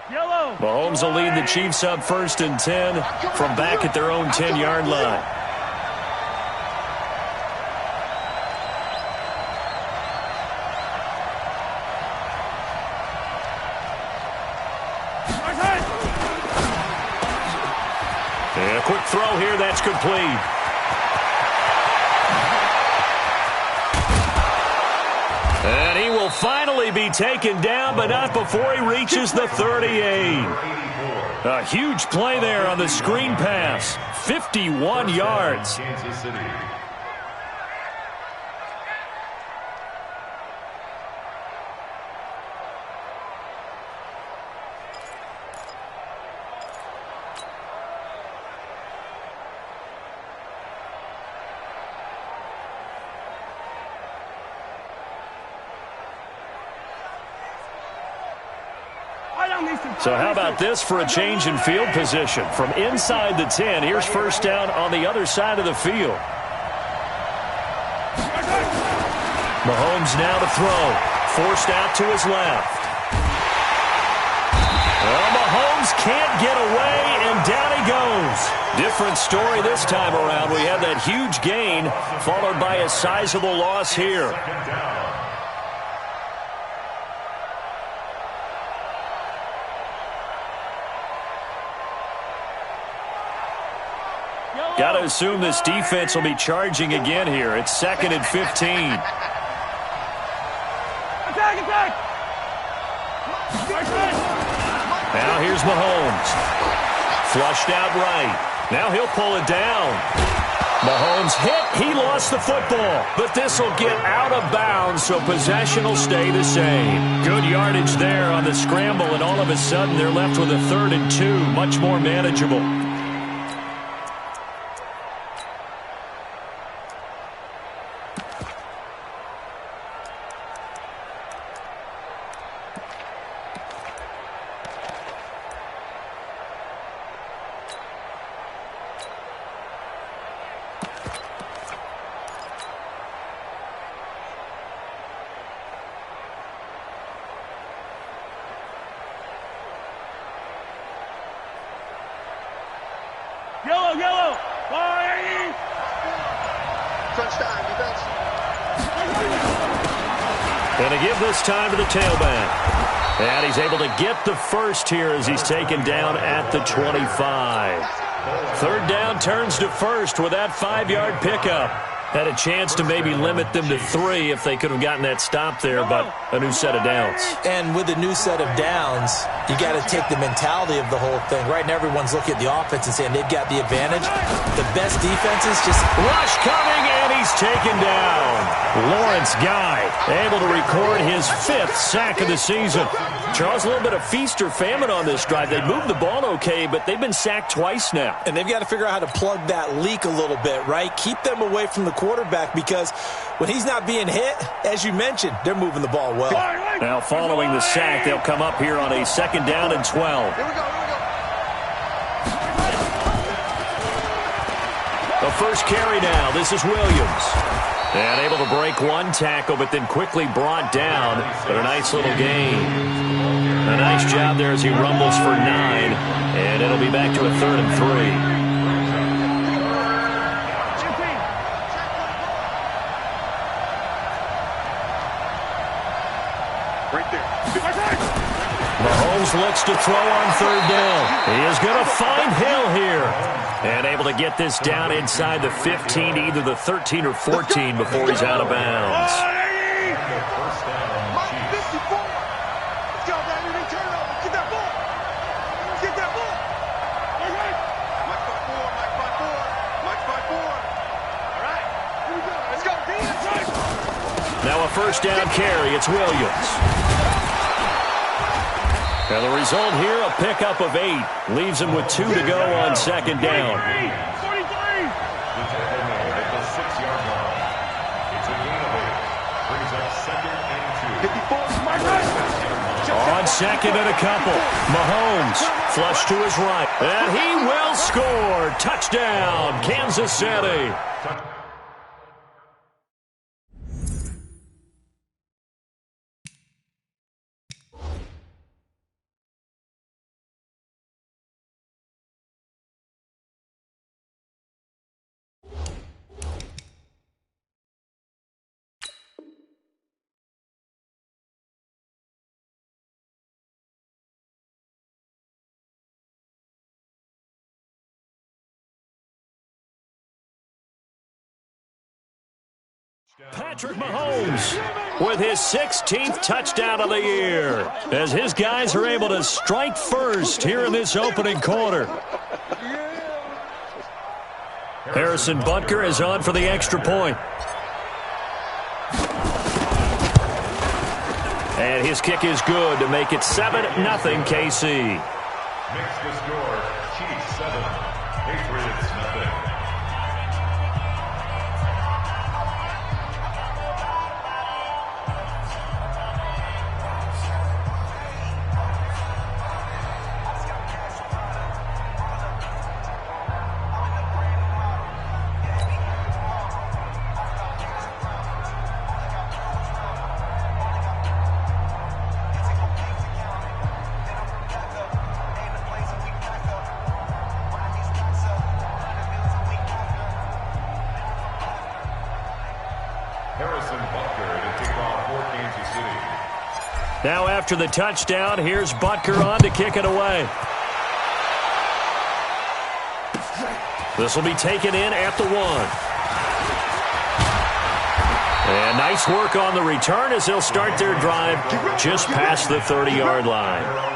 Mahomes will lead the Chiefs up 1st and 10 from back at their own 10-yard line. And a quick throw here, that's complete. And he will finally be taken down, but not before he reaches the 38. A huge play there on the screen pass. 51 yards. So how about this for a change in field position? From inside the 10, here's first down on the other side of the field. Mahomes now to throw. Forced out to his left. Well, Mahomes can't get away, and down he goes. Different story this time around. We have that huge gain, followed by a sizable loss here. Got to assume this defense will be charging again here. It's 2nd and 15. Attack! Now here's Mahomes. Flushed out right. Now he'll pull it down. Mahomes hit. He lost the football. But this will get out of bounds, so possession will stay the same. Good yardage there on the scramble, and all of a sudden they're left with a 3rd and 2. Much more manageable. Yellow. Crunch time, defense. Going to give this time to the tailback. And he's able to get the first here as he's taken down at the 25. 3rd down turns to 1st with that 5-yard pickup. Had a chance to maybe limit them to 3 if they could have gotten that stop there, but a new set of downs. And with a new set of downs, you got to take the mentality of the whole thing. Right now, everyone's looking at the offense and saying they've got the advantage. The best defenses just... Rush coming, and he's taken down. Lawrence Guy able to record his 5th sack of the season. Charles, a little bit of feast or famine on this drive. They moved the ball okay, but they've been sacked twice now. And they've got to figure out how to plug that leak a little bit, right? Keep them away from the quarterback, because when he's not being hit, as you mentioned, they're moving the ball well. Now following the sack, they'll come up here on a 2nd down and 12. Here we go. The first carry now. This is Williams. And able to break one tackle, but then quickly brought down. But a nice little gain. A nice job there as he rumbles for 9. And it'll be back to a 3rd and 3. Mahomes looks to throw on 3rd down. He is going to find Hill here. And able to get this down inside the 15 to either the 13 or 14 before he's out of bounds. Now a 1st down carry. It's Williams. And the result here, a pickup of 8. Leaves him with 2 to go on 2nd down. On 2nd and a couple. Mahomes flush to his right. And he will score. Touchdown, Kansas City. Patrick Mahomes with his 16th touchdown of the year as his guys are able to strike first here in this opening quarter. Harrison Butker is on for the extra point. And his kick is good to make it 7-0 KC. Makes the score Chiefs 7, Patriots nothing. Now after the touchdown, here's Butker on to kick it away. This will be taken in at the 1. And nice work on the return as they'll start their drive just past the 30-yard line.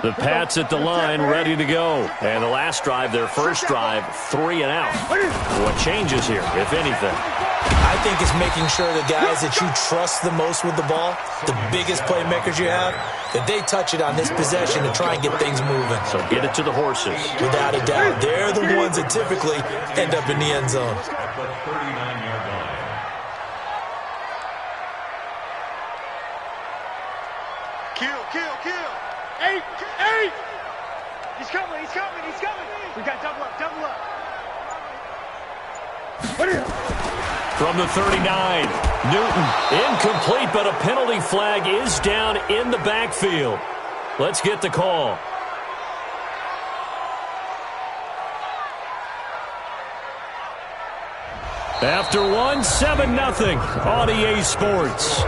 The Pats at the line, ready to go. And the last drive, their first drive, 3 and out. What changes here, if anything? I think it's making sure the guys that you trust the most with the ball, the biggest playmakers you have, that they touch it on this possession to try and get things moving. So get it to the horses. Without a doubt. They're the ones that typically end up in the end zone. At the 39-yard line. Kill. 8. He's coming. We got double up. From the 39, Newton incomplete, but a penalty flag is down in the backfield. Let's get the call. After 1, 7-0 on EA Sports.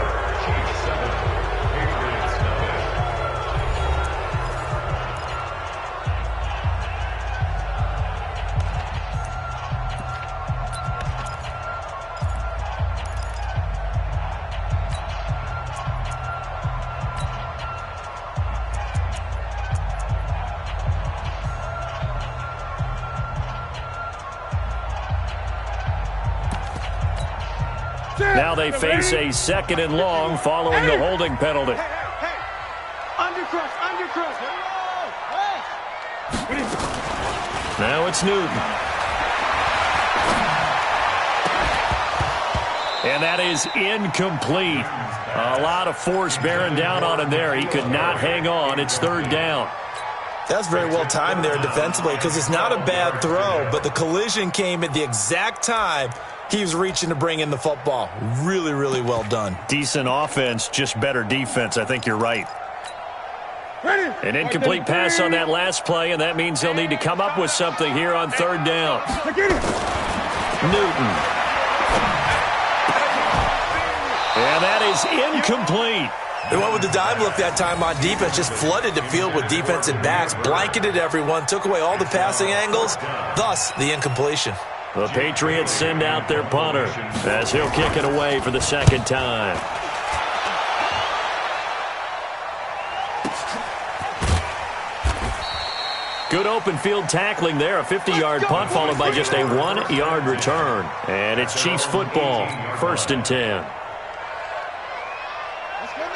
Now they face a 2nd and long following the holding penalty. Hey. Undercross. Now it's Newton. And that is incomplete. A lot of force bearing down on him there. He could not hang on. It's 3rd down. That's very well timed there defensively because it's not a bad throw, but the collision came at the exact time he was reaching to bring in the football. Really, really well done. Decent offense, just better defense. I think you're right. An incomplete pass on that last play, and that means they'll need to come up with something here on 3rd down. Newton. And that is incomplete. They went with the dime look that time on defense, just flooded the field with defensive backs, blanketed everyone, took away all the passing angles, thus the incompletion. The Patriots send out their punter as he'll kick it away for the 2nd time. Good open field tackling there. A 50-yard punt followed by just a 1-yard return. And it's Chiefs football, 1st and 10.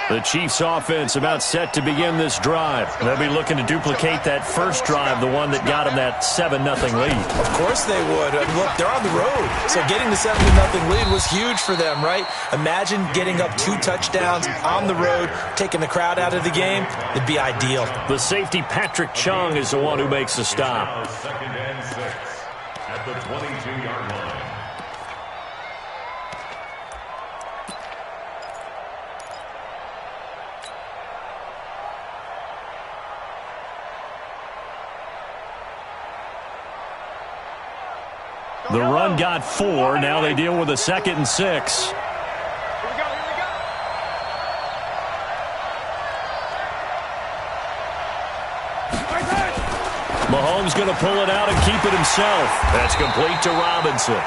The Chiefs offense about set to begin this drive. They'll be looking to duplicate that first drive, the one that got them that 7-0 lead. Of course they would. Look, they're on the road, so getting the 7-0 lead was huge for them, right? Imagine getting up 2 touchdowns on the road, taking the crowd out of the game. It'd be ideal. The safety, Patrick Chung, is the one who makes the stop. 2nd and 6 at the 22-yard line. The run got 4. Now they deal with a 2nd and 6. Mahomes going to pull it out and keep it himself. That's complete to Robinson.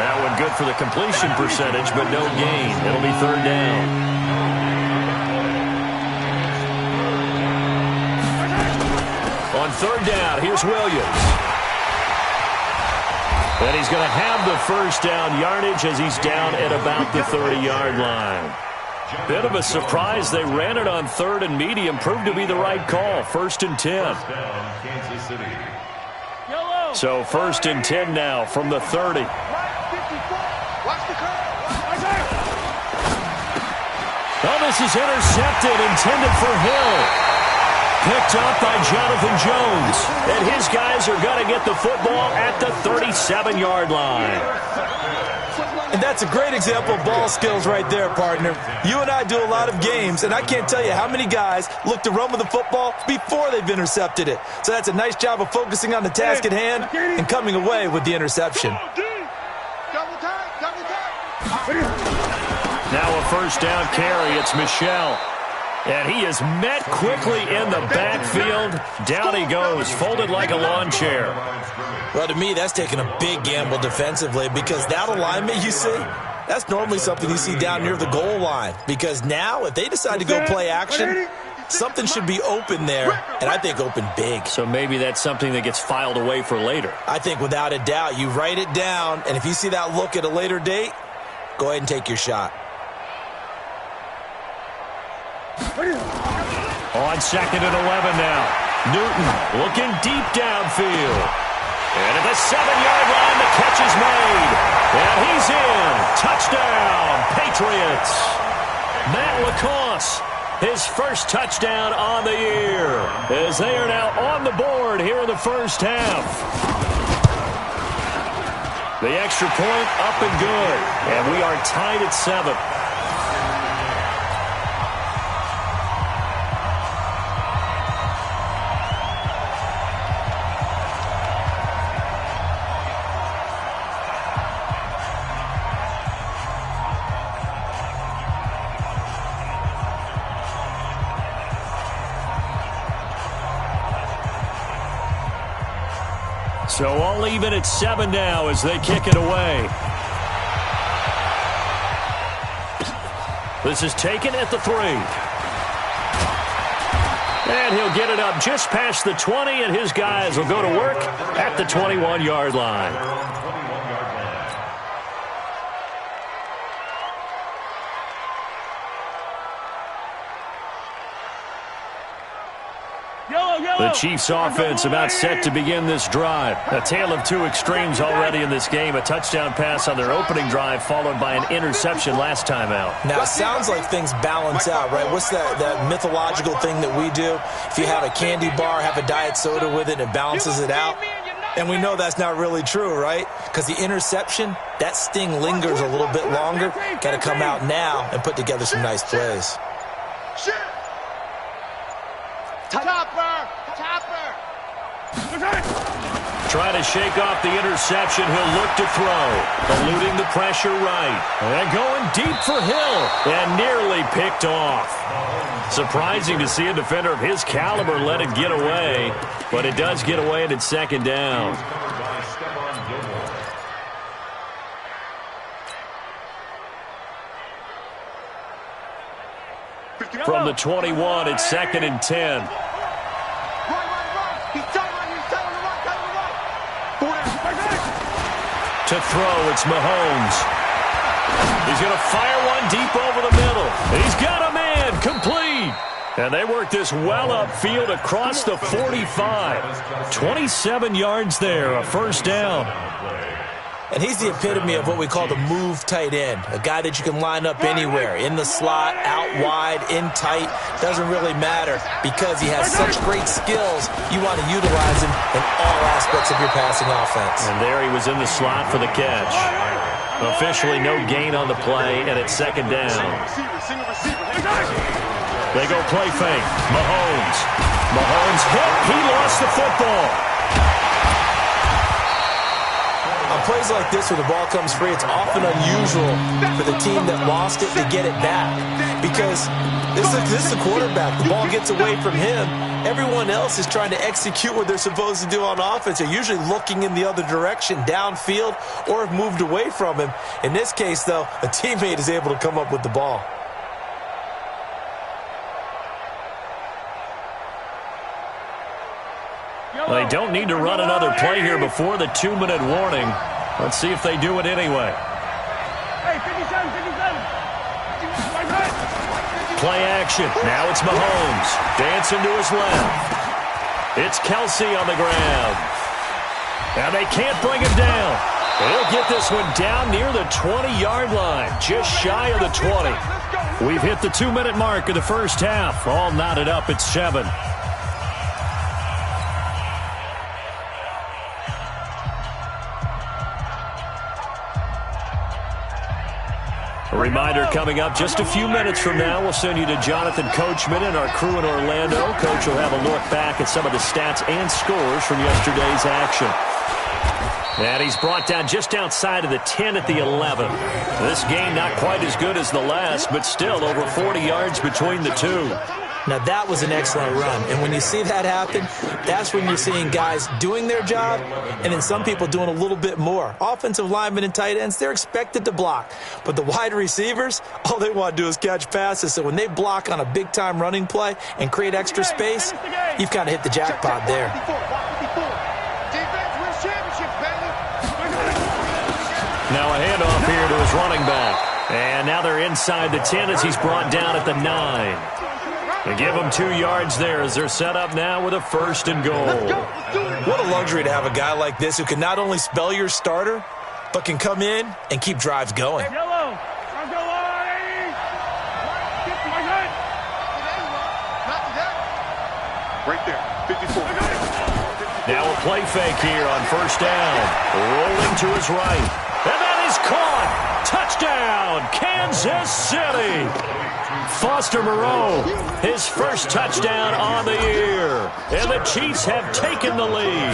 That one good for the completion percentage, but no gain. It'll be third down. On third down, here's Williams. And he's going to have the first down yardage as he's down at about the 30-yard line. Bit of a surprise. They ran it on third and medium. Proved to be the right call. First and 10. So first and 10 now from the 30. Oh, this is intercepted, intended for Hill. Picked up by Jonathan Jones. And his guys are going to get the football at the 37-yard line. And that's a great example of ball skills right there, partner. You and I do a lot of games, and I can't tell you how many guys look to run with the football before they've intercepted it. So that's a nice job of focusing on the task at hand and coming away with the interception. Now a first down carry. It's Michel. And he is met quickly in the backfield. Down he goes, folded like a lawn chair. Well, to me, that's taking a big gamble defensively because that alignment you see, that's normally something you see down near the goal line. Because now, if they decide to go play action, something should be open there, and I think open big. So maybe that's something that gets filed away for later. I think without a doubt, you write it down, and if you see that look at a later date, go ahead and take your shot. On second and 11 now. Newton looking deep downfield. And at the 7-yard line, the catch is made. And he's in. Touchdown, Patriots. Matt LaCosse, his first touchdown on the year, as they are now on the board here in the first half. The extra point up and good. And we are tied at 7. So all even at 7 now as they kick it away. This is taken at the 3. And he'll get it up just past the 20, and his guys will go to work at the 21-yard line. The Chiefs offense about set to begin this drive. A tale of two extremes already in this game. A touchdown pass on their opening drive followed by an interception last time out. Now, it sounds like things balance out, right? What's that mythological thing that we do? If you have a candy bar, have a diet soda with it, it balances it out. And we know that's not really true, right? Because the interception, that sting lingers a little bit longer. Got to come out now and put together some nice plays. Try to shake off the interception. He'll look to throw. Eluding the pressure right. And going deep for Hill. And nearly picked off. Surprising to see a defender of his caliber let it get away. But it does get away and it's second down. From the 21, it's second and 10. To throw, it's Mahomes. He's going to fire one deep over the middle. He's got a man, complete. And they work this well upfield across the 45. 27 yards there, a first down. And he's the epitome of what we call the move tight end, a guy that you can line up anywhere, in the slot, out wide, in tight, doesn't really matter because he has such great skills. You want to utilize him in all aspects of your passing offense. And there he was in the slot for the catch. Officially no gain on the play, and it's second down. They go play fake. Mahomes hit. He lost the football. On plays like this where the ball comes free, it's often unusual for the team that lost it to get it back. Because this is the quarterback. The ball gets away from him. Everyone else is trying to execute what they're supposed to do on offense. They're usually looking in the other direction, downfield, or have moved away from him. In this case, though, a teammate is able to come up with the ball. They don't need to run another play here before the 2-minute warning. Let's see if they do it anyway. Hey, 57, 57. Play action. Now it's Mahomes. Dancing to his left. It's Kelsey on the grab. Now they can't bring him down. They'll get this one down near the 20-yard line, just shy of the 20. We've hit the 2-minute mark of the first half. All knotted up at 7. A reminder coming up just a few minutes from now, we'll send you to Jonathan Coachman and our crew in Orlando. Coach will have a look back at some of the stats and scores from yesterday's action. And he's brought down just outside of the 10 at the 11. This game not quite as good as the last, but still over 40 yards between the two. Now, that was an excellent run. And when you see that happen, that's when you're seeing guys doing their job and then some people doing a little bit more. Offensive linemen and tight ends, they're expected to block. But the wide receivers, all they want to do is catch passes. So when they block on a big-time running play and create extra space, you've kind of hit the jackpot there. Now a handoff here to his running back. And now they're inside the 10 as he's brought down at the 9. They give them 2 yards there as they're set up now with a 1st and goal. What a luxury to have a guy like this who can not only spell your starter, but can come in and keep drives going. Yellow. Right there, 54. Now a play fake here on 1st down. Rolling to his right. And that is caught. Touchdown, Kansas City. Foster Moreau, his first touchdown on the year. And the Chiefs have taken the lead.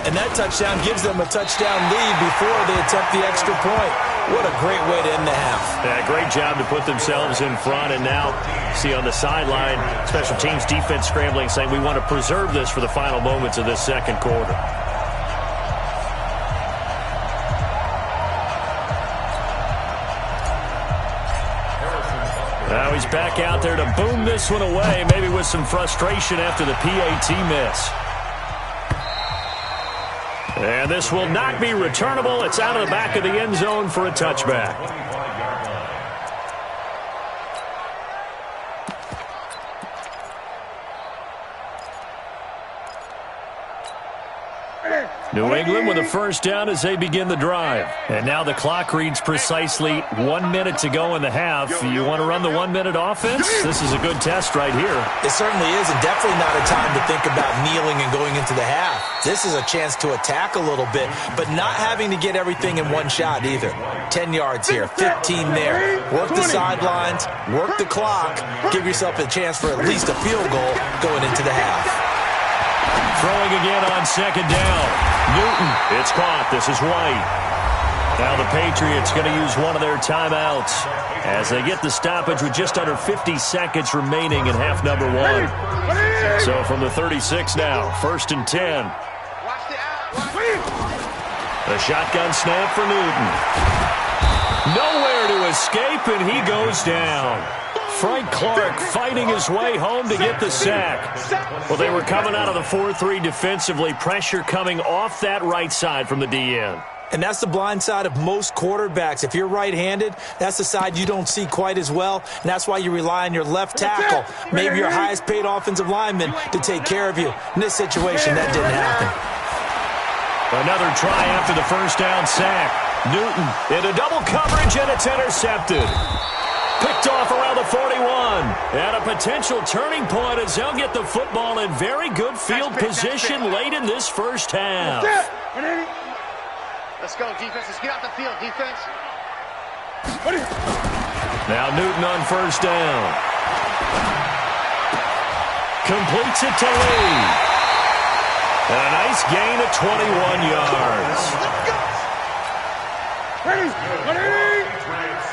And that touchdown gives them a touchdown lead before they attempt the extra point. What a great way to end the half. Yeah, great job to put themselves in front. And now, see on the sideline, special teams defense scrambling, saying we want to preserve this for the final moments of this second quarter. Now he's back out there to boom this one away, maybe with some frustration after the PAT miss. And this will not be returnable. It's out of the back of the end zone for a touchback. New England with a 1st down as they begin the drive. And now the clock reads precisely 1 minute to go in the half. You want to run the 1-minute offense? This is a good test right here. It certainly is, and definitely not a time to think about kneeling and going into the half. This is a chance to attack a little bit, but not having to get everything in one shot either. 10 yards here, 15 there. Work the sidelines, work the clock, give yourself a chance for at least a field goal going into the half. Throwing again on 2nd down. Newton, it's caught. This is White. Now the Patriots going to use one of their timeouts as they get the stoppage with just under 50 seconds remaining in half number 1. So from the 36 now, 1st and 10. The shotgun snap for Newton. Nowhere to escape, and he goes down. Frank Clark fighting his way home to get the sack. Well, they were coming out of the 4-3 defensively. Pressure coming off that right side from the DN. And that's the blind side of most quarterbacks. If you're right-handed, that's the side you don't see quite as well. And that's why you rely on your left tackle, maybe your highest-paid offensive lineman, to take care of you. In this situation, that didn't happen. Another try after the 1st down sack. Newton into double coverage, and it's intercepted. Picked off around the 41. And a potential turning point as they'll get the football in very good field position late in this first half. Let's go, defense. Let's get out the field, defense. Now Newton on 1st down. Completes it to Lee. And a nice gain of 21 yards. Ready? Ready? Patriots.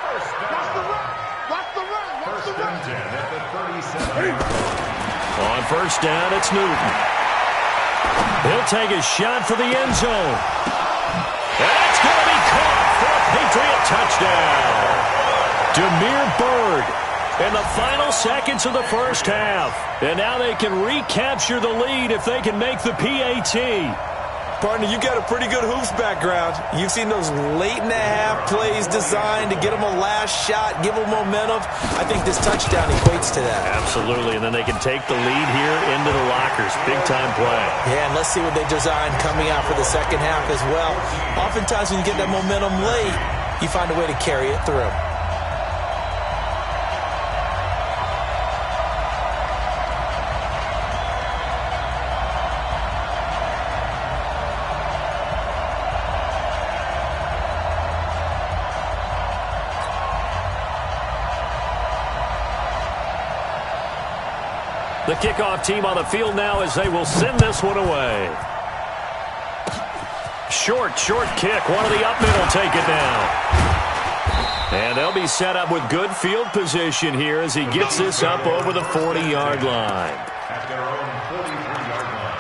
First Watch the down. run. Watch the run. Watch First the and run. 10 at the 37. On first down, it's Newton. He'll take a shot for the end zone. That's going to be caught for a Patriot touchdown. Demir Bird in the final seconds of the first half. And now they can recapture the lead if they can make the PAT. Partner, you got a pretty good hoops background. You've seen those late-in-the-half plays designed to get them a last shot, give them momentum. I think this touchdown equates to that. Absolutely, and then they can take the lead here into the lockers. Big-time play. Yeah, and let's see what they designed coming out for the second half as well. Oftentimes when you get that momentum late, you find a way to carry it through. The kickoff team on the field now as they will send this one away. Short kick. One of the up men will take it down. And they'll be set up with good field position here as he gets this up over the 40-yard line. At their own 43-yard line.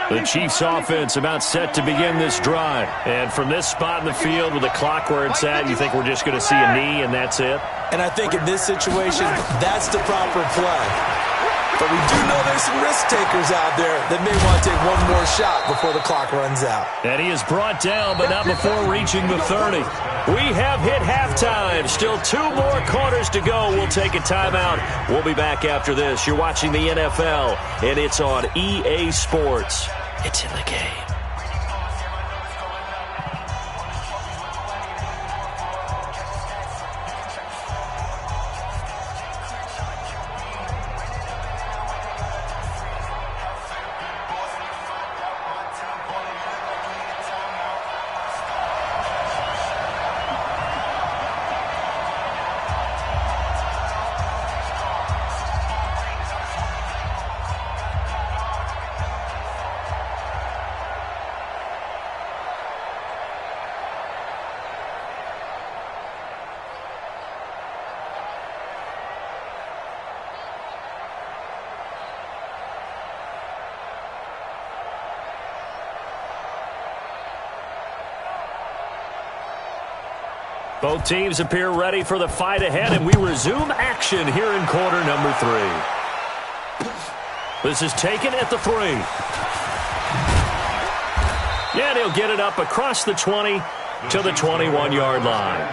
The Chiefs offense about set to begin this drive. And from this spot in the field with the clock where it's at, you think we're just going to see a knee and that's it? And I think in this situation, that's the proper play. But we do know there's some risk takers out there that may want to take one more shot before the clock runs out. And he is brought down, but not before reaching the 30. We have hit halftime. Still 2 more quarters to go. We'll take a timeout. We'll be back after this. You're watching the NFL, and it's on EA Sports. It's in the game. Both teams appear ready for the fight ahead, and we resume action here in quarter number 3. This is taken at the 3. And he'll get it up across the 20 to the 21-yard line.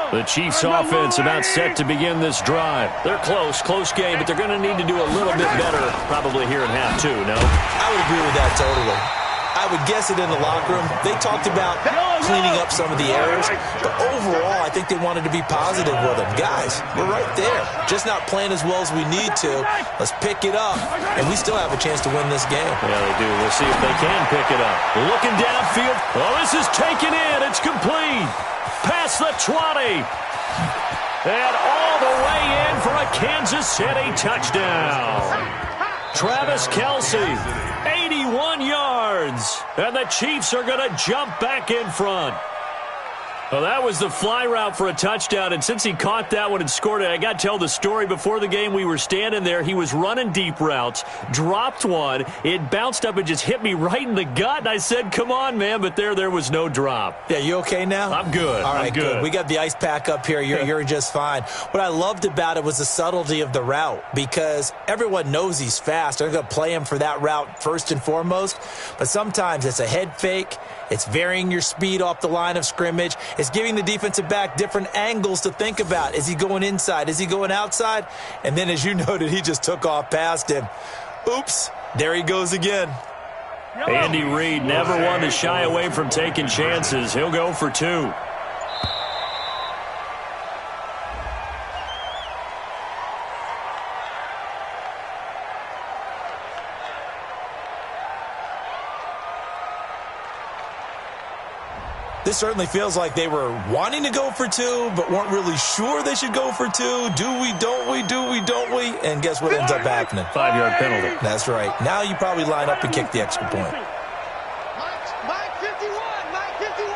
The Chiefs offense about set to begin this drive. They're close game, but they're going to need to do a little bit better probably here in half two, no? I would agree with that totally. I would guess it in the locker room. They talked about cleaning up some of the errors, but overall, I think they wanted to be positive with them. Guys, we're right there. Just not playing as well as we need to. Let's pick it up, and we still have a chance to win this game. Yeah, they do. We'll see if they can pick it up. Looking downfield. Oh, this is taken in. It's complete. Past the 20. And all the way in for a Kansas City touchdown. Travis Kelce, 81 yards. And the Chiefs are going to jump back in front. Well, that was the fly route for a touchdown, and since he caught that one and scored it, I got to tell the story. Before the game, we were standing there. He was running deep routes, dropped one. It bounced up and just hit me right in the gut, and I said, come on, man, but there was no drop. Yeah, you okay now? I'm good. All right, I'm good. We got the ice pack up here. You're just fine. What I loved about it was the subtlety of the route, because everyone knows he's fast. They're going to play him for that route first and foremost, but sometimes it's a head fake. It's varying your speed off the line of scrimmage. It's giving the defensive back different angles to think about. Is he going inside? Is he going outside? And then, as you noted, he just took off past him. Oops, there he goes again. Andy Reid never one to shy away from taking chances. He'll go for two. This certainly feels like they were wanting to go for two, but weren't really sure they should go for two. Do we, don't we, do we, don't we? And guess what ends up happening? 5-yard penalty. That's right. Now you probably line up and kick the extra point. Mike 51, Mike 51.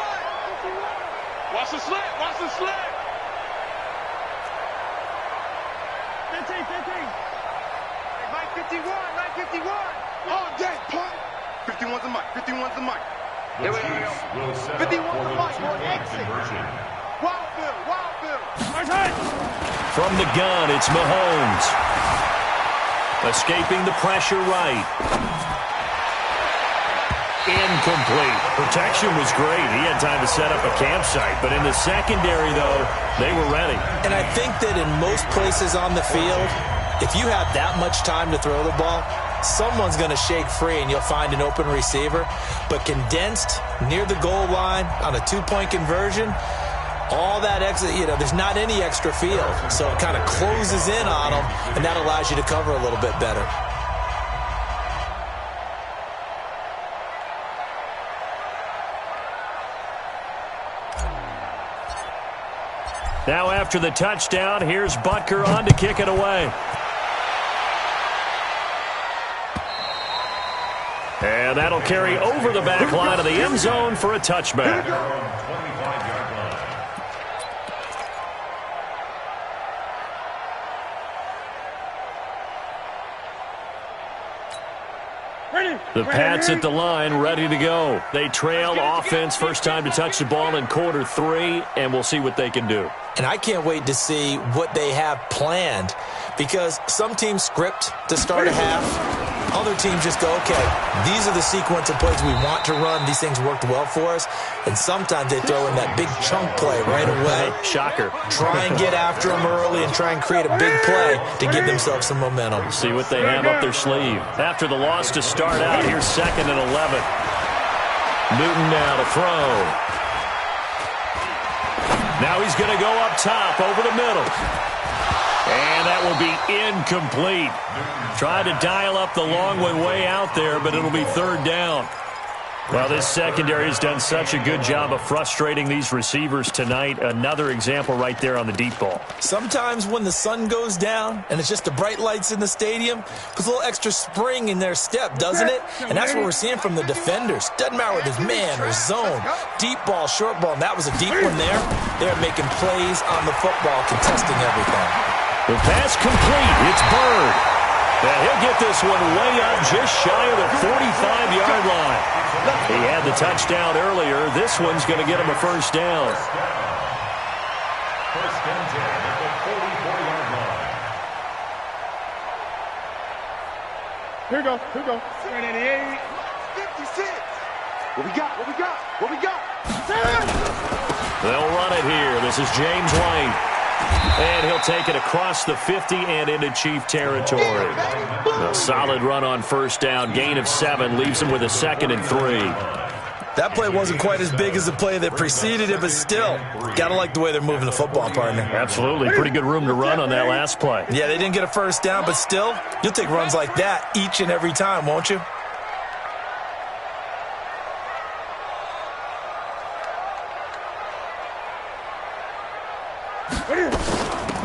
Watch the slant, watch the slant. 15. Mike 51, Mike 51. Oh, dang, punt. 51's the Mike, 51's the Mike. The Chiefs will set 51 up for the the Mike, two-point exit. conversion. Wild Bill. From the gun, it's Mahomes. Escaping the pressure right. Incomplete. Protection was great. He had time to set up a campsite. But in the secondary, though, they were ready. And I think that in most places on the field, if you have that much time to throw the ball, someone's going to shake free and you'll find an open receiver. But condensed near the goal line on a two-point conversion, all that extra, there's not any extra field. So it kind of closes in on them, and that allows you to cover a little bit better. Now after the touchdown, here's Butker on to kick it away. And that'll carry over the back line of the end zone for a touchback. The Pats at the line, ready to go. They trail offense, first time to touch the ball in quarter three, and we'll see what they can do. And I can't wait to see what they have planned, because some teams script to start a half. Other teams just go, okay, these are the sequence of plays we want to run. These things worked well for us. And sometimes they throw in that big chunk play right away. Shocker. Try and get after them early and try and create a big play to give themselves some momentum. See what they have up their sleeve. After the loss to start out, here's 2nd and 11. Newton now to throw. Now he's going to go up top over the middle. And that will be incomplete. Tried to dial up the long one way out there, but it'll be 3rd down. Well, this secondary has done such a good job of frustrating these receivers tonight. Another example right there on the deep ball. Sometimes when the sun goes down and it's just the bright lights in the stadium, puts a little extra spring in their step, doesn't it? And that's what we're seeing from the defenders. Doesn't matter whether it's man or zone, deep ball, short ball, and that was a deep one there. They're making plays on the football, contesting everything. The pass complete. It's Bird. And he'll get this one way up just shy of the 45-yard line. He had the touchdown earlier. This one's going to get him a first down. First and 10 at the 44-yard line. Here we go. 788. 56. What we got? They'll run it here. This is James White. And he'll take it across the 50 and into Chief territory. A solid run on first down. Gain of 7 leaves him with a 2nd and 3. That play wasn't quite as big as the play that preceded it, but still, gotta like the way they're moving the football, partner. Absolutely. Pretty good room to run on that last play. Yeah, they didn't get a first down, but still, you'll take runs like that each and every time, won't you?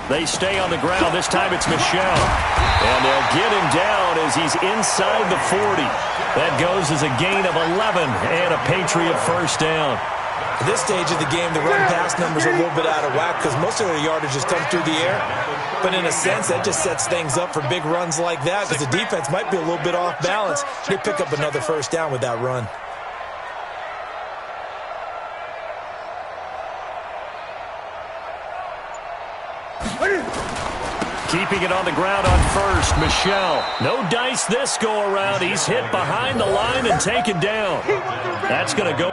They stay on the ground. This time it's Michel. And they'll get him down as he's inside the 40. That goes as a gain of 11 and a Patriot first down. At this stage of the game, the run-pass numbers are a little bit out of whack because most of their yardage has come through the air. But in a sense, that just sets things up for big runs like that because the defense might be a little bit off balance. They pick up another first down with that run. Keeping it on the ground on first, Michel. No dice this go-around. He's hit behind the line and taken down. That's going to go.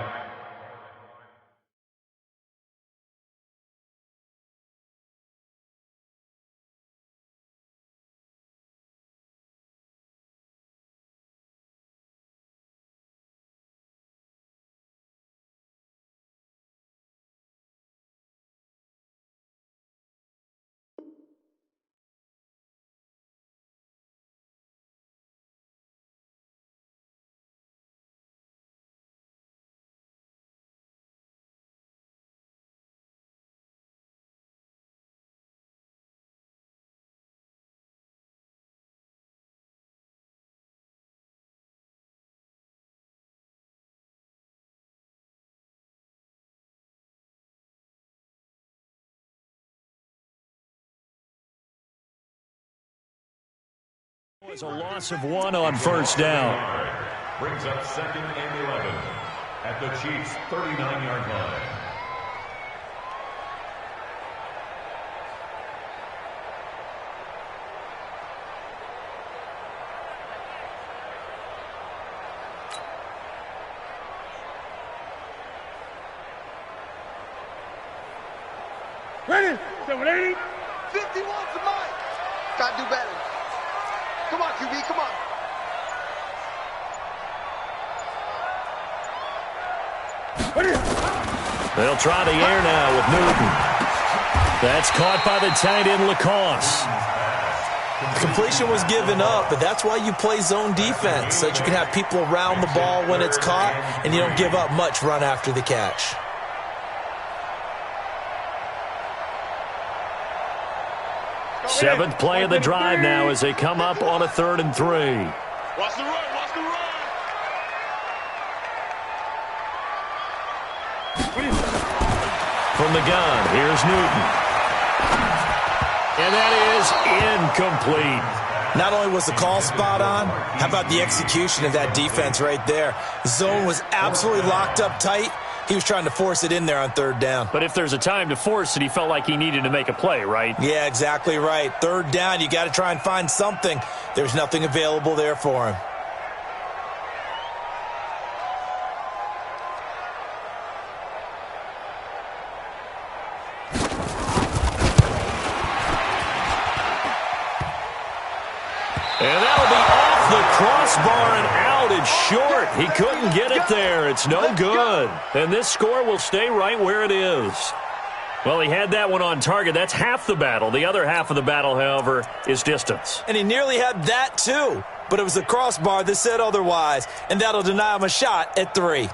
It's a loss of 1 on first down. Brings up 2nd and 11 at the Chiefs' 39-yard line. Ready? 780. 51's the mic. Gotta do better. Come on, QB, come on. They'll try the air now with Newton. That's caught by the tight end, Lacoste. Completion was given up, but that's why you play zone defense, so that you can have people around the ball when it's caught, and you don't give up much run after the catch. Seventh play of the drive now as they come up on a 3rd and 3. Watch the run, watch the run. From the gun, here's Newton. And that is incomplete. Not only was the call spot on, how about the execution of that defense right there? The zone was absolutely locked up tight. He was trying to force it in there on 3rd down. But if there's a time to force it, he felt like he needed to make a play, right? Yeah, exactly right. 3rd down, you got to try and find something. There's nothing available there for him. And that'll be off the crossbar and out. It's short. He couldn't get it there. It's no good. And this score will stay right where it is. Well, he had that one on target. That's half the battle. The other half of the battle, however, is distance. And he nearly had that too. But it was the crossbar that said otherwise. And that'll deny him a shot at 3.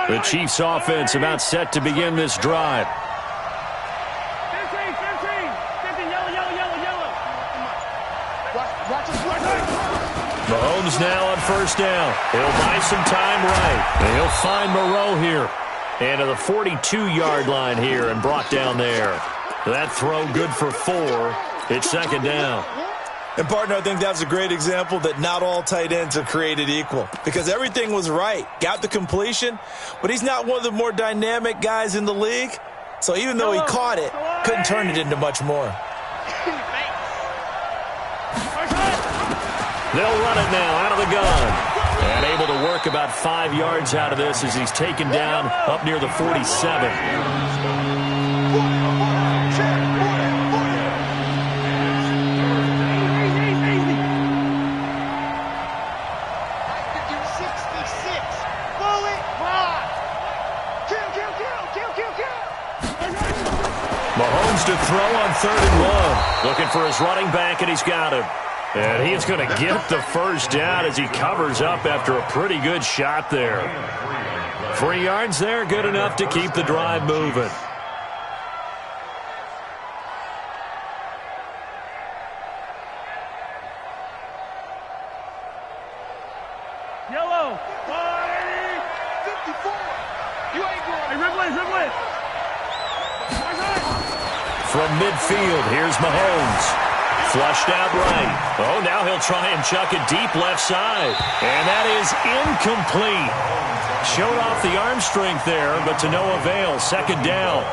The Chiefs offense about set to begin this drive. 15, yellow. Watch us. Mahomes now on first down. He'll buy some time right. And he'll find Moreau here. And to the 42-yard line here and brought down there. That throw good for 4. It's 2nd down. And, partner, I think that's a great example that not all tight ends are created equal because everything was right. Got the completion, but he's not one of the more dynamic guys in the league. So even though he caught it, couldn't turn it into much more. They'll run it now out of the gun. And able to work about 5 yards out of this as he's taken down up near the 47. Mahomes to throw on 3rd and 1. Looking for his running back, and he's got him. And he is going to get the first down as he covers up after a pretty good shot there. 3 yards there, good enough to keep the drive moving. Yellow, 54. You ain't going. Hey, From midfield, here's Mahomes. Flushed out right. Oh, now he'll try and chuck it deep left side. And that is incomplete. Showed off the arm strength there, but to no avail. 2nd down.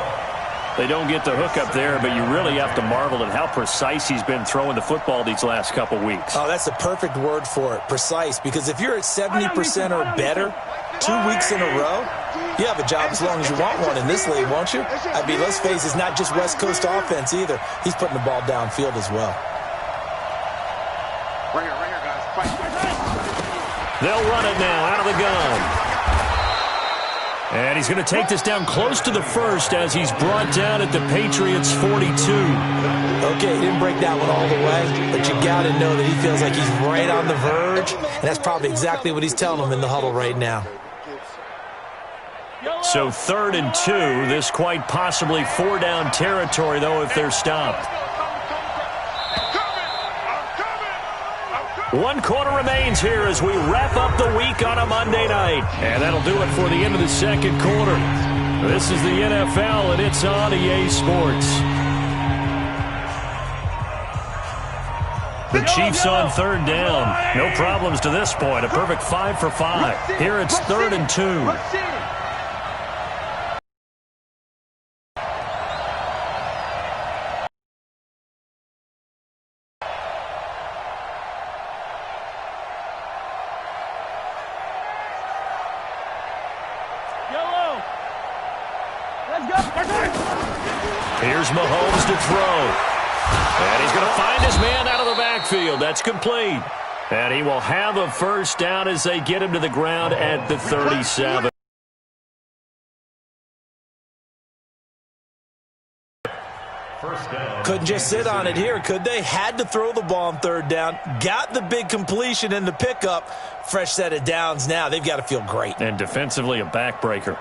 They don't get the hook up there, but you really have to marvel at how precise he's been throwing the football these last couple weeks. Oh, that's a perfect word for it, precise, because if you're at 70% or better 2 weeks in a row, you have a job as long as you want one in this league, won't you? I mean, let's face it, it's not just West Coast offense either. He's putting the ball downfield as well. Right here, guys. Fight. They'll run it now out of the gun. And he's going to take this down close to the 1st as he's brought down at the Patriots' 42. Okay, he didn't break that one all the way, but you got to know that he feels like he's right on the verge, and that's probably exactly what he's telling them in the huddle right now. So 3rd and 2, this quite possibly 4-down territory, though, if they're stopped. 1 quarter remains here as we wrap up the week on a Monday night. And that'll do it for the end of the 2nd quarter. This is the NFL, and it's on EA Sports. The Chiefs on 3rd down. No problems to this point. A perfect 5 for 5. Here it's 3rd and 2. Here's Mahomes to throw. And he's going to find his man out of the backfield. That's complete. And he will have a first down as they get him to the ground at the 37. Couldn't just sit on it here, could they? Had to throw the ball on 3rd down. Got the big completion in the pickup. Fresh set of downs now. They've got to feel great. And defensively, a backbreaker.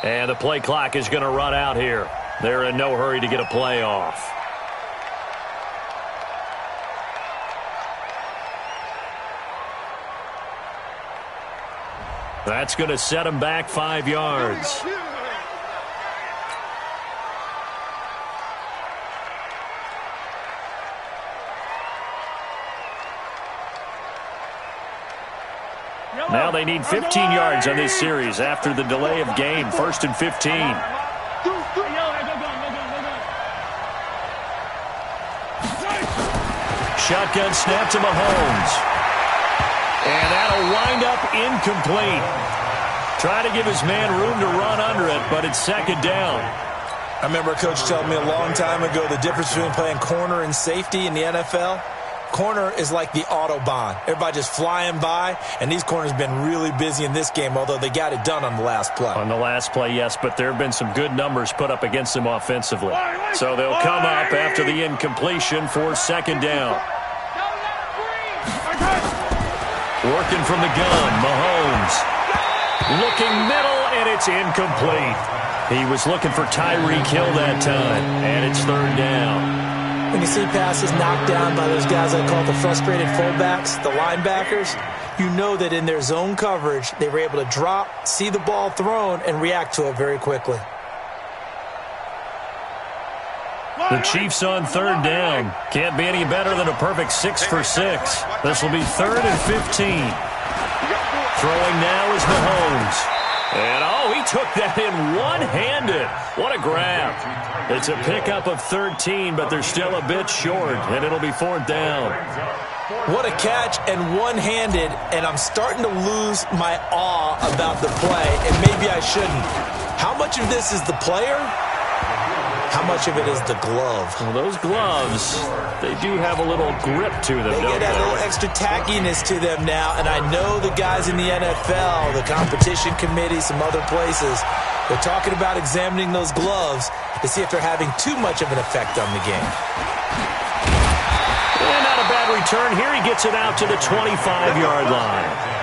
And the play clock is going to run out here. They're in no hurry to get a play off. That's going to set him back 5 yards. Now they need 15 yards on this series after the delay of game. 1st and 15. Shotgun snap to Mahomes. And that'll wind up incomplete. Trying to give his man room to run under it, but it's 2nd down. I remember a coach telling me a long time ago the difference between playing corner and safety in the NFL. Corner is like the Autobahn. Everybody just flying by, and these corners have been really busy in this game, although they got it done on the last play. On the last play, yes, but there have been some good numbers put up against them offensively. So they'll come up after the incompletion for 2nd down. Working from the gun, Mahomes. Looking middle, and it's incomplete. He was looking for Tyreek Hill that time, and it's 3rd down. When you see passes knocked down by those guys I call the frustrated fullbacks, the linebackers, you know that in their zone coverage, they were able to drop, see the ball thrown, and react to it very quickly. The Chiefs on 3rd down. Can't be any better than a perfect 6 for 6. This will be 3rd and 15. Throwing now is Mahomes. And, he took that in one-handed. What a grab. It's a pickup of 13, but they're still a bit short, and it'll be 4th down. What a catch and one-handed, and I'm starting to lose my awe about the play, and maybe I shouldn't. How much of this is the player? How much of it is the glove? Well, those gloves, they do have a little grip to them, They don't get a little extra tackiness to them now, and I know the guys in the NFL, the competition committee, some other places, they're talking about examining those gloves to see if they're having too much of an effect on the game. And not a bad return here. He gets it out to the 25-yard line.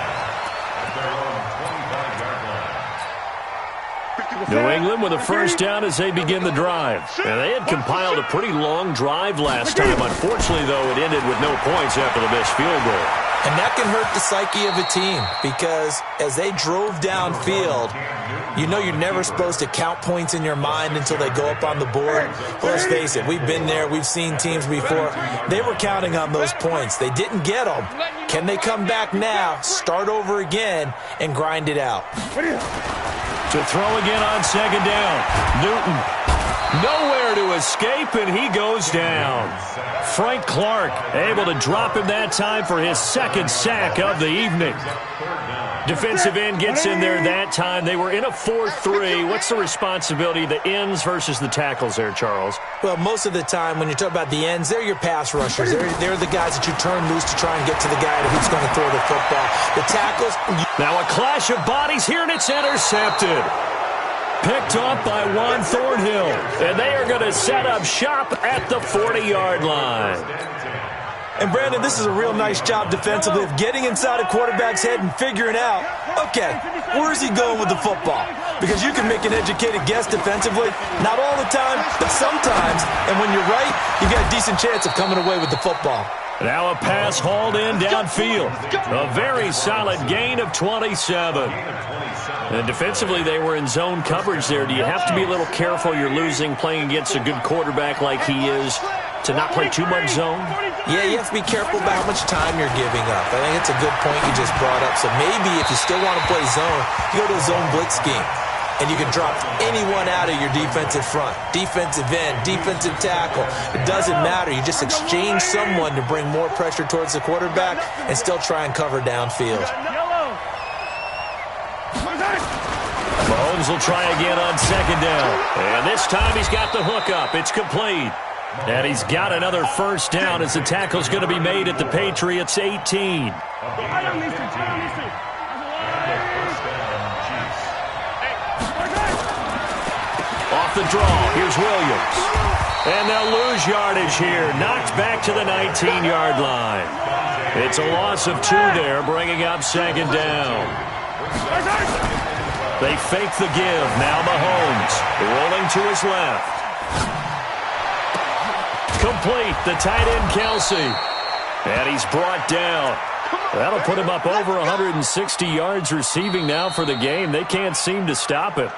New England with a 1st down as they begin the drive. And they had compiled a pretty long drive last time. Unfortunately, though, it ended with no points after the missed field goal. And that can hurt the psyche of a team because as they drove downfield, you know you're never supposed to count points in your mind until they go up on the board. Well, let's face it, we've been there. We've seen teams before. They were counting on those points. They didn't get them. Can they come back now, start over again, and grind it out? To throw again on 2nd down. Newton. Nowhere to escape, and he goes down. Frank Clark able to drop him that time for his 2nd sack of the evening. Defensive end gets in there that time. They were in a 4-3. What's the responsibility of the ends versus the tackles there, Charles? Well, most of the time when you talk about the ends, they're your pass rushers. They're the guys that you turn loose to try and get to the guy who's going to throw the football. The tackles. Now a clash of bodies here, and it's intercepted. Picked off by Juan Thornhill. And they are going to set up shop at the 40-yard line. And, Brandon, this is a real nice job defensively of getting inside a quarterback's head and figuring out, okay, where is he going with the football? Because you can make an educated guess defensively. Not all the time, but sometimes. And when you're right, you got a decent chance of coming away with the football. Now a pass hauled in downfield. A very solid gain of 27. And defensively, they were in zone coverage there. Do you have to be a little careful you're losing playing against a good quarterback like he is to not play too much zone? Yeah, you have to be careful about how much time you're giving up. I think it's a good point you just brought up. So maybe if you still want to play zone, you go to a zone blitz scheme. And you can drop anyone out of your defensive front, defensive end, defensive tackle. It doesn't matter. You just exchange someone to bring more pressure towards the quarterback and still try and cover downfield. Mahomes will try again on 2nd down. And this time he's got the hook up. It's complete. And he's got another 1st down as the tackle's going to be made at the Patriots' 18. Off the draw, here's Williams. And they'll lose yardage here. Knocked back to the 19-yard line. It's a loss of 2 there, bringing up 2nd down. They fake the give. Now Mahomes rolling to his left. Complete. The tight end, Kelsey. And he's brought down. That'll put him up over 160 yards receiving now for the game. They can't seem to stop it.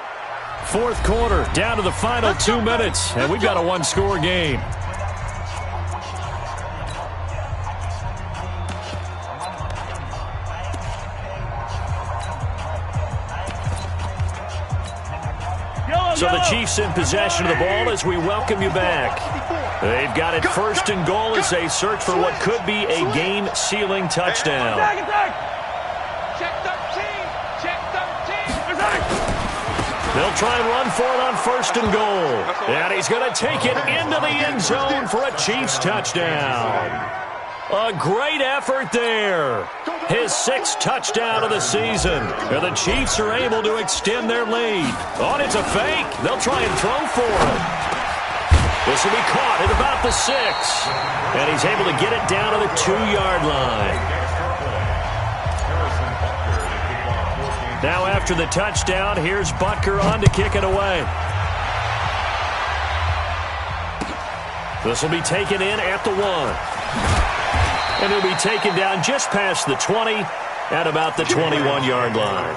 4th quarter, down to the final 2 minutes, and we've got a 1-score game. So the Chiefs in possession of the ball as we welcome you back. They've got it first and goal as they search for what could be a game-sealing touchdown. Check 13. Check 13. They'll try and run for it on first and goal. And he's going to take it into the end zone for a Chiefs touchdown. A great effort there. His 6th touchdown of the season. And the Chiefs are able to extend their lead. Oh, it's a fake. They'll try and throw for it. This will be caught at about the 6. And he's able to get it down to the 2-yard line. Now after the touchdown, here's Butker on to kick it away. This will be taken in at the 1. And he'll be taken down just past the 20 at about the 21-yard line.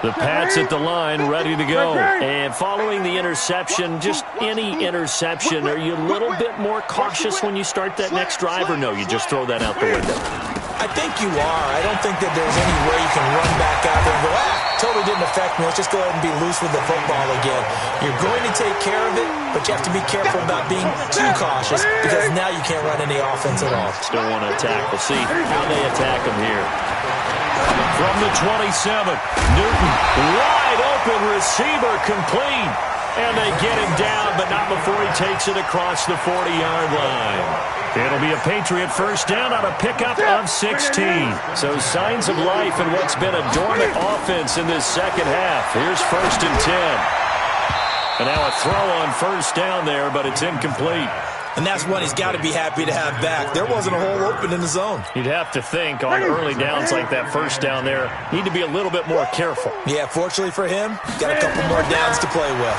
The Pats at the line, ready to go. And following the interception, just any interception, are you a little bit more cautious when you start that next drive, or no, you just throw that out the window? I think you are. I don't think that there's any way you can run back out there and go, totally didn't affect me. Let's just go ahead and be loose with the football again. You're going to take care of it, but you have to be careful about being too cautious because now you can't run any offense at all. Still want to attack. We'll see how they attack him here. From the 27, Newton, wide open receiver, complete. And they get him down, but not before he takes it across the 40-yard line. It'll be a Patriot first down on a pickup of 16. So signs of life in what's been a dormant offense in this second half. Here's first and 10. And now a throw on first down there, but it's incomplete. And that's one he's got to be happy to have back. There wasn't a hole open in the zone. You'd have to think on early downs like that first down there, need to be a little bit more careful. Yeah, fortunately for him, got a couple more downs to play with.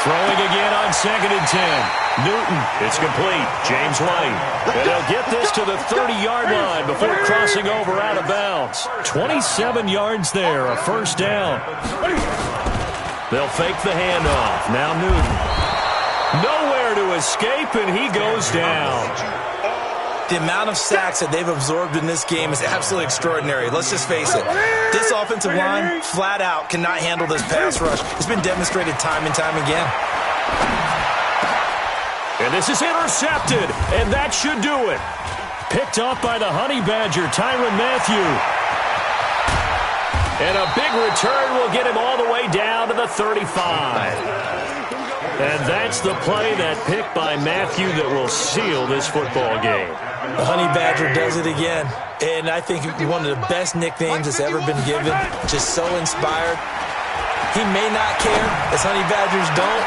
Throwing again on second and 10. Newton, it's complete. James White. And they'll get this to the 30-yard line before crossing over out of bounds. 27 yards there, a first down. They'll fake the handoff. Now Newton. Nowhere to escape, and he goes down. The amount of sacks that they've absorbed in this game is absolutely extraordinary. Let's just face it. This offensive line, flat out, cannot handle this pass rush. It's been demonstrated time and time again. And this is intercepted, and that should do it. Picked off by the Honey Badger, Tyrann Mathieu. And a big return will get him all the way down to the 35. And that's the play, that pick by Mathieu, that will seal this football game. The Honey Badger does it again. And I think one of the best nicknames that's ever been given. Just so inspired. He may not care, as Honey Badgers don't.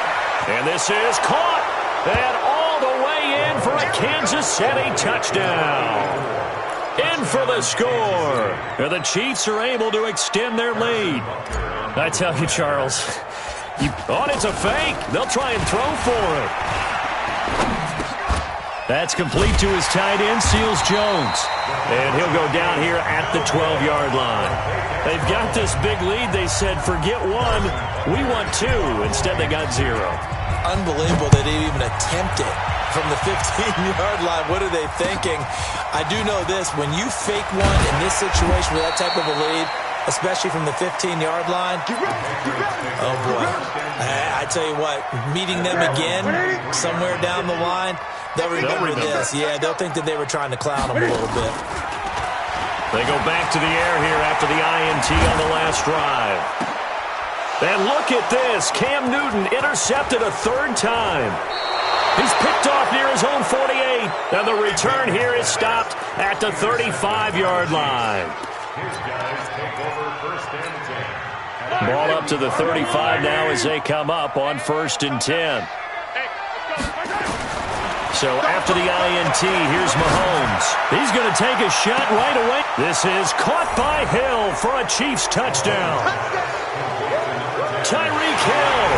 And this is caught. And all the way in for a Kansas City touchdown. In for the score. And the Chiefs are able to extend their lead. I tell you, Charles, it's a fake. They'll try and throw for it. That's complete to his tight end, Seals Jones. And he'll go down here at the 12-yard line. They've got this big lead. They said, forget one, we want two. Instead, they got 0. Unbelievable that they even attempt it from the 15-yard line. What are they thinking? I do know this. When you fake one in this situation with that type of a lead, especially from the 15-yard line, oh, boy. I tell you what, meeting them again somewhere down the line, they'll remember this. Yeah, they'll think that they were trying to clown them a little bit. They go back to the air here after the INT on the last drive. And look at this. Cam Newton intercepted a 3rd time. He's picked off near his own 48. And the return here is stopped at the 35-yard line. Ball up to the 35 now as they come up on 1st and 10. So after the INT, here's Mahomes. He's going to take a shot right away. This is caught by Hill for a Chiefs touchdown. Tyreek Hill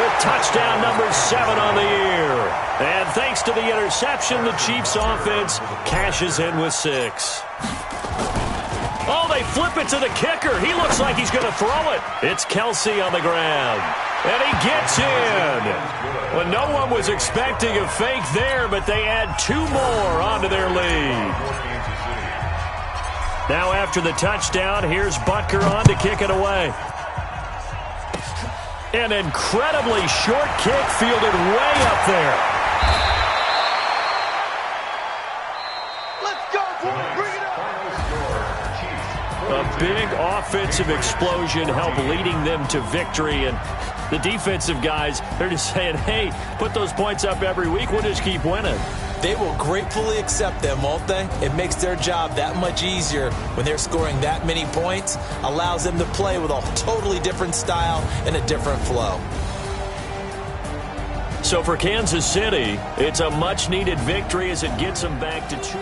with touchdown number 7 on the year. And thanks to the interception, the Chiefs offense cashes in with 6. Oh, they flip it to the kicker. He looks like he's going to throw it. It's Kelsey on the ground. And he gets in. Well, no one was expecting a fake there, but they add 2 more onto their lead. Now after the touchdown, here's Butker on to kick it away. An incredibly short kick fielded way up there. Let's go, boy. Bring it up. A big offensive explosion helped leading them to victory. And the defensive guys, they're just saying, hey, put those points up every week. We'll just keep winning. They will gratefully accept them, won't they? It makes their job that much easier when they're scoring that many points, allows them to play with a totally different style and a different flow. So for Kansas City, it's a much-needed victory as it gets them back to 2.